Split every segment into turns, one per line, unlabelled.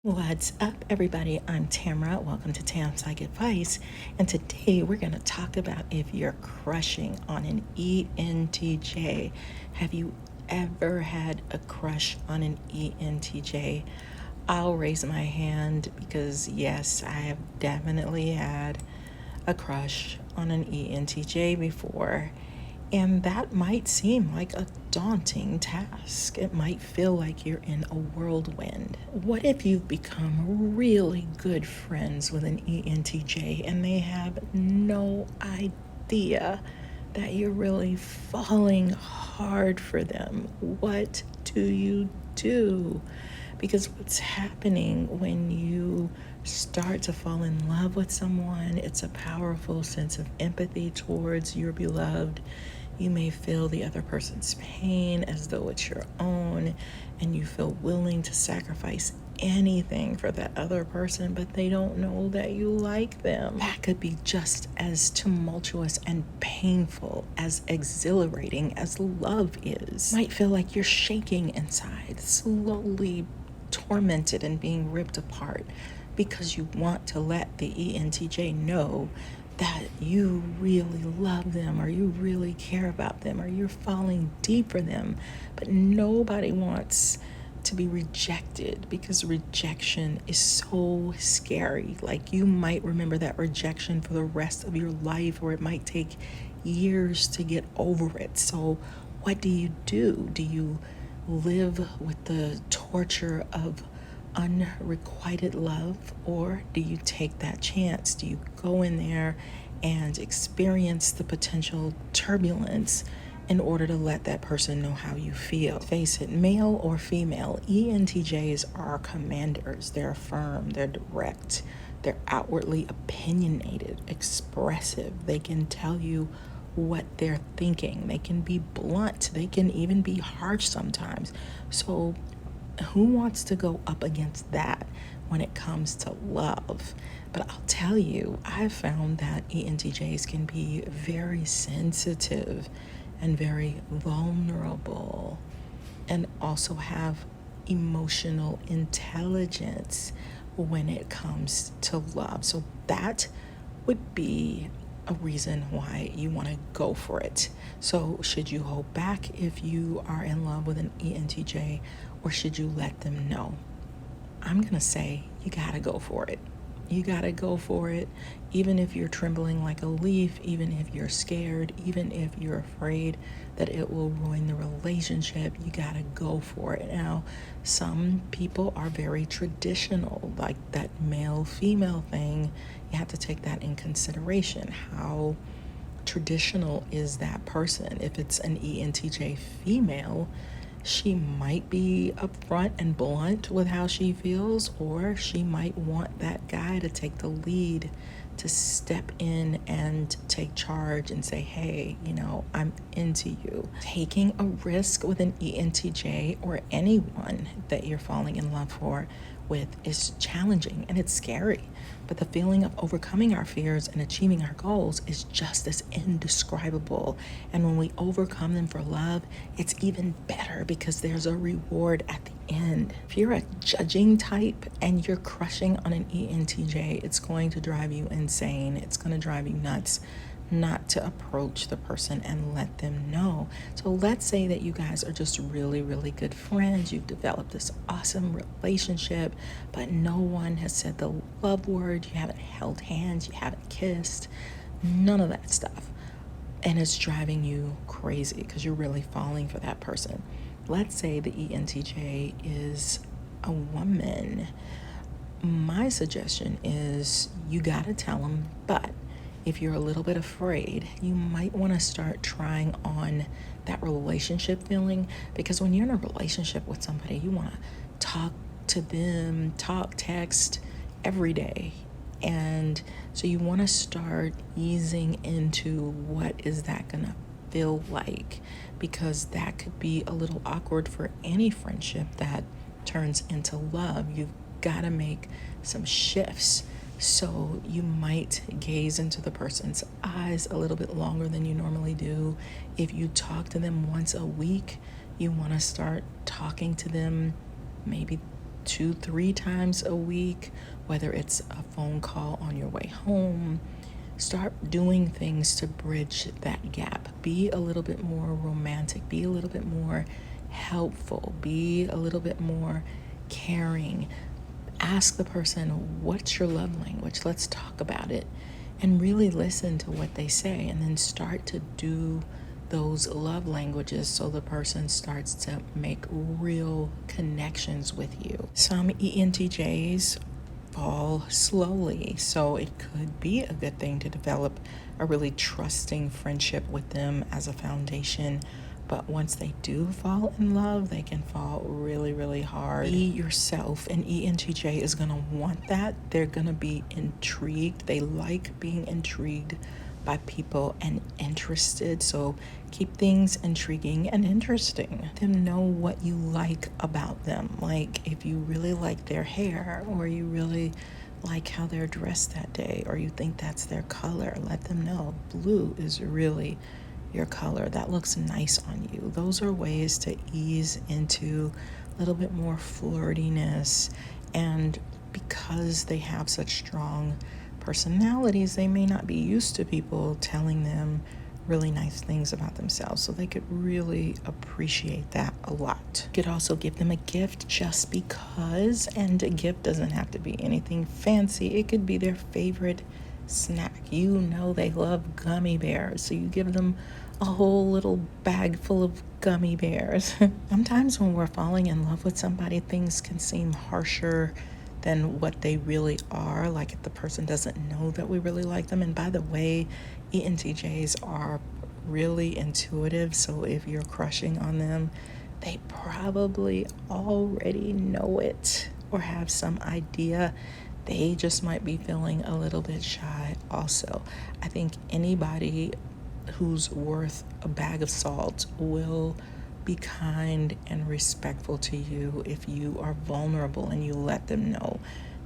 What's up, everybody? I'm Tamara. Welcome to Tam Psych Advice. And today we're going to talk about if you're crushing on an ENTJ. Have you ever had a crush on an ENTJ? I'll raise my hand because, yes, I have definitely had a crush on an ENTJ before. And that might seem like a daunting task. It might feel like you're in a whirlwind. What if you've become really good friends with an ENTJ and they have no idea that you're really falling hard for them? What do you do? Because what's happening when you start to fall in love with someone, it's a powerful sense of empathy towards your beloved. You may feel the other person's pain as though it's your own, and you feel willing to sacrifice anything for that other person, but they don't know that you like them. That could be just as tumultuous and painful, as exhilarating as love is. Might feel like you're shaking inside, slowly tormented and being ripped apart because you want to let the ENTJ know that you really love them, or you really care about them, or you're falling deep for them. But nobody wants to be rejected because rejection is so scary. Like, you might remember that rejection for the rest of your life, or it might take years to get over it. So what do? Do you live with the torture of unrequited love, or do you take that chance? Do you go in there and experience the potential turbulence in order to let that person know how you feel? Face it, male or female, ENTJs are commanders. They're firm, they're direct, they're outwardly opinionated, expressive. They can tell you what they're thinking. They can be blunt. They can even be harsh sometimes. So who wants to go up against that when it comes to love? But I'll tell you, I've found that ENTJs can be very sensitive and very vulnerable, and also have emotional intelligence when it comes to love. So that would be a reason why you want to go for it. So should you hold back if you are in love with an ENTJ, or should you let them know? I'm going to say you got to go for it. You got to go for it, even if you're trembling like a leaf, even if you're scared, even if you're afraid that it will ruin the relationship. You got to go for it. Now, some people are very traditional, like that male-female thing. You have to take that in consideration. How traditional is that person? If it's an ENTJ female, she might be upfront and blunt with how she feels, or she might want that guy to take the lead, to step in and take charge and say, hey, I'm into you. Taking a risk with an ENTJ, or anyone that you're falling in love with, is challenging and it's scary. But the feeling of overcoming our fears and achieving our goals is just as indescribable. And when we overcome them for love, it's even better because there's a reward at the end. If you're a judging type and you're crushing on an ENTJ, it's going to drive you insane. It's going to drive you nuts not to approach the person and let them know. So let's say that you guys are just really, really good friends. You've developed this awesome relationship, but no one has said the love word. You haven't held hands, you haven't kissed, none of that stuff. And it's driving you crazy because you're really falling for that person. Let's say the ENTJ is a woman. My suggestion is you gotta tell them, but if you're a little bit afraid, you might want to start trying on that relationship feeling, because when you're in a relationship with somebody, you want to talk to them, text every day. And so you want to start easing into what is that going to feel like, because that could be a little awkward for any friendship that turns into love. You've got to make some shifts. So you might gaze into the person's eyes a little bit longer than you normally do. If you talk to them once a week, you want to start talking to them maybe 2-3 times a week, whether it's a phone call on your way home. Start doing things to bridge that gap. Be a little bit more romantic, be a little bit more helpful, be a little bit more caring. Ask the person, what's your love language? Let's talk about it. And really listen to what they say, and then start to do those love languages so the person starts to make real connections with you. Some ENTJs fall slowly, so it could be a good thing to develop a really trusting friendship with them as a foundation. But once they do fall in love, they can fall really, really hard. Be yourself. An ENTJ is going to want that. They're going to be intrigued. They like being intrigued by people and interested. So keep things intriguing and interesting. Let them know what you like about them. Like if you really like their hair, or you really like how they're dressed that day, or you think that's their color, let them know blue is really your color. That looks nice on you. Those are ways to ease into a little bit more flirtiness. And because they have such strong personalities, they may not be used to people telling them really nice things about themselves, so they could really appreciate that a lot. You could also give them a gift just because, and a gift doesn't have to be anything fancy. It could be their favorite snack. You know they love gummy bears, so you give them a whole little bag full of gummy bears. Sometimes when we're falling in love with somebody, things can seem harsher than what they really are, like if the person doesn't know that we really like them. And by the way, ENTJs are really intuitive, so if you're crushing on them, they probably already know it or have some idea. They just might be feeling a little bit shy also. I think anybody who's worth a bag of salt will be kind and respectful to you if you are vulnerable and you let them know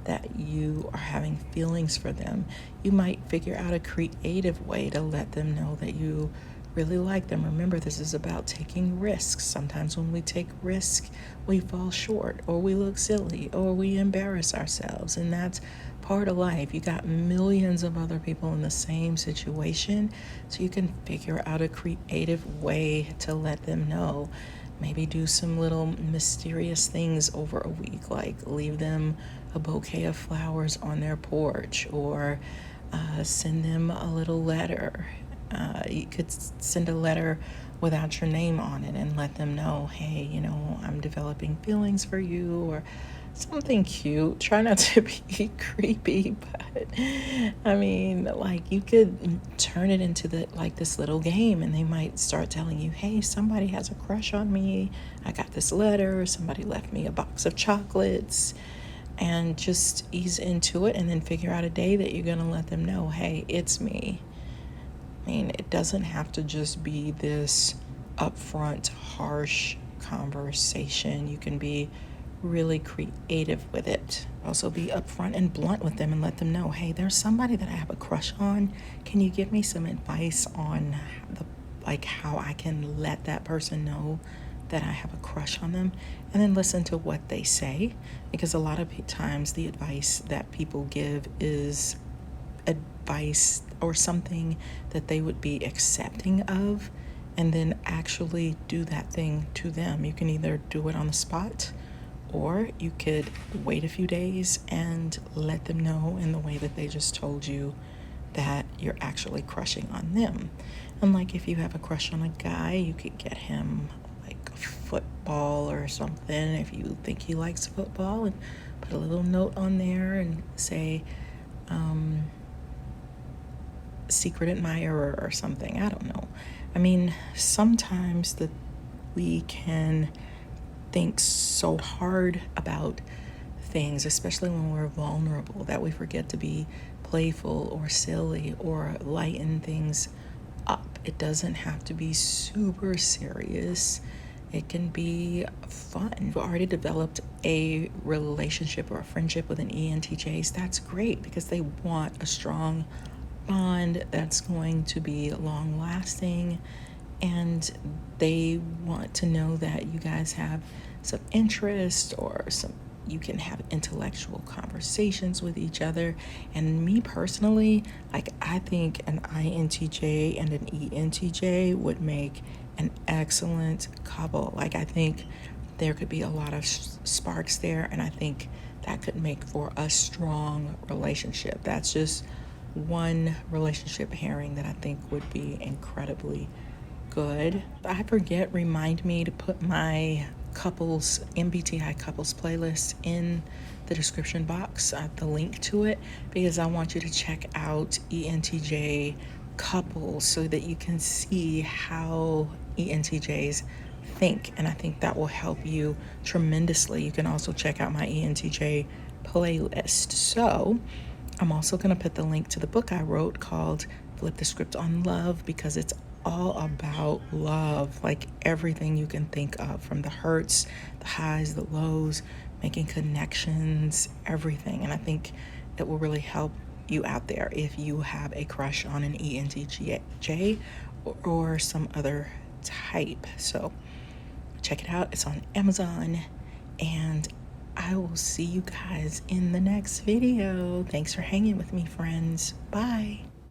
that you are having feelings for them. You might figure out a creative way to let them know that you really like them. Remember, this is about taking risks. Sometimes when we take risks, we fall short, or we look silly, or we embarrass ourselves, and that's part of life. You got millions of other people in the same situation, so you can figure out a creative way to let them know. Maybe do some little mysterious things over a week, like leave them a bouquet of flowers on their porch, or send them a little letter. You could send a letter without your name on it and let them know, hey, I'm developing feelings for you, or something cute. Try not to be creepy, but I mean, like, you could turn it into this little game, and they might start telling you, hey, somebody has a crush on me. I got this letter. Somebody left me a box of chocolates. And just ease into it, and then figure out a day that you're going to let them know, hey, it's me. I mean, it doesn't have to just be this upfront, harsh conversation. You can be really creative with it. Also be upfront and blunt with them and let them know, hey, there's somebody that I have a crush on. Can you give me some advice on how I can let that person know that I have a crush on them? And then listen to what they say, because a lot of times the advice that people give is advice or something that they would be accepting of, and then actually do that thing to them. You can either do it on the spot, or you could wait a few days and let them know in the way that they just told you that you're actually crushing on them. And like if you have a crush on a guy, you could get him like a football or something if you think he likes football, and put a little note on there and say, secret admirer or something. I don't know. I mean, sometimes we can think so hard about things, especially when we're vulnerable, that we forget to be playful or silly or lighten things up. It doesn't have to be super serious. It can be fun. If you've already developed a relationship or a friendship with an ENTJ, that's great, because they want a strong bond that's going to be long lasting, and they want to know that you guys have some interest or some you can have intellectual conversations with each other. And me personally, like, I think an INTJ and an ENTJ would make an excellent couple. Like, I think there could be a lot of sparks there, and I think that could make for a strong relationship. That's just one relationship pairing that I think would be incredibly good. I forget, remind me to put my couples, MBTI couples playlist in the description box, the link to it, because I want you to check out ENTJ couples so that you can see how ENTJs think. And I think that will help you tremendously. You can also check out my ENTJ playlist. So I'm also going to put the link to the book I wrote called Flip the Script on Love, because it's all about love, like everything you can think of, from the hurts, the highs, the lows, making connections, everything. And I think it will really help you out there if you have a crush on an ENTJ or some other type. So check it out. It's on Amazon, and I will see you guys in the next video. Thanks for hanging with me, friends. Bye.